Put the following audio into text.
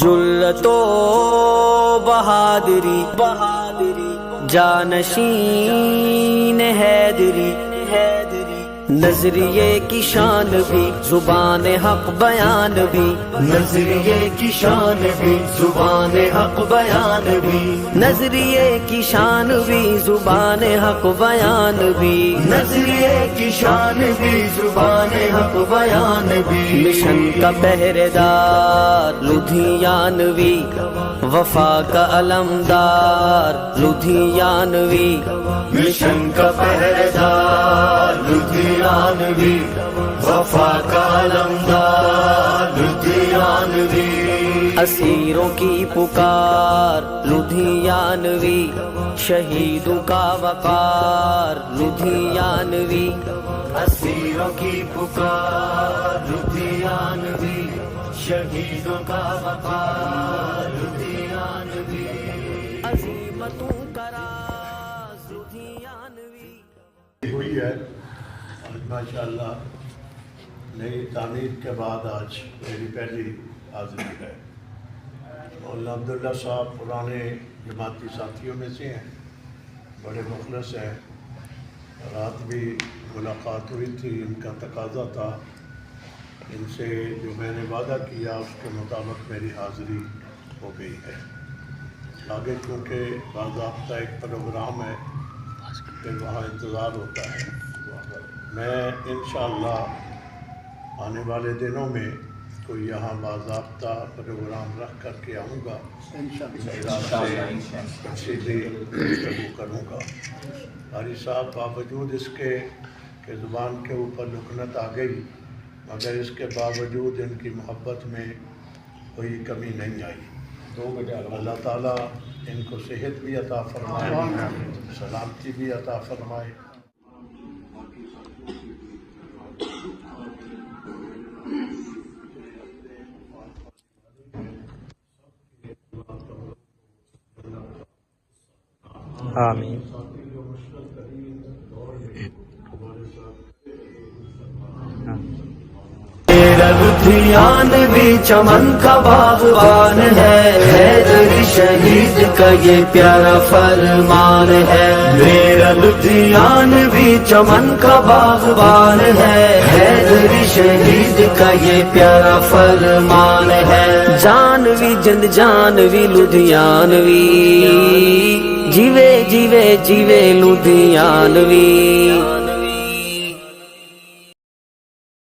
جرت و بہادری جانشین حیدری نظریے کی شان بھی زبان حق بیان بھی نظریے کی شان بھی زبان حق بیان بھی نظریے کی شان بھی زبان حق بیان بھی نظریے کی شان بھی زبان حق بیان بھی مشن کا پہرے دار لدھیانوی وفا کا علمدار لدھیانوی مشن کا پہرے دار لدھیانوی وفا کا علمدار لدھیانوی اسیروں کی پکار لدھیانوی شہیدوں کا وقار لدھیانوی اسیروں کی پکار لدھیانوی شہیدوں کا وقار لدھیانوی عظیمتوں کا راز لدھیانوی ہوئی ہے ماشاءاللہ نئی تعمیر کے بعد آج میری پہلی حاضری ہے۔ مولانا عبداللہ صاحب پرانے جماعتی ساتھیوں میں سے ہیں، بڑے مخلص ہیں، رات بھی ملاقات ہوئی تھی، ان کا تقاضا تھا، ان سے جو میں نے وعدہ کیا اس کے مطابق میری حاضری ہو گئی ہے۔ آگے کیونکہ باضابطہ ایک پروگرام ہے، پھر وہاں انتظار ہوتا ہے۔ میں انشاءاللہ آنے والے دنوں میں کوئی یہاں باضابطہ پروگرام رکھ کر کے آؤں گا، سیدھی گفتگو کروں گا۔ قاری صاحب باوجود اس کے کہ زبان کے اوپر لکنت آ گئی، مگر اس کے باوجود ان کی محبت میں کوئی کمی نہیں آئی۔ اللہ تعالیٰ ان کو صحت بھی عطا فرمائے، سلامتی بھی عطا فرمائے۔ آمین۔ میرا لدھیانوی چمن کا باغبان ہے، حیدری شہید کا یہ پیارا فرمان ہے۔ میرا لدھیانوی چمن کا باغبان ہے، حیدری شہید کا یہ پیارا فرمان ہے۔ جانوی جند جانوی لدھیانوی، جیوے جیوے جیوے لدھیانوی،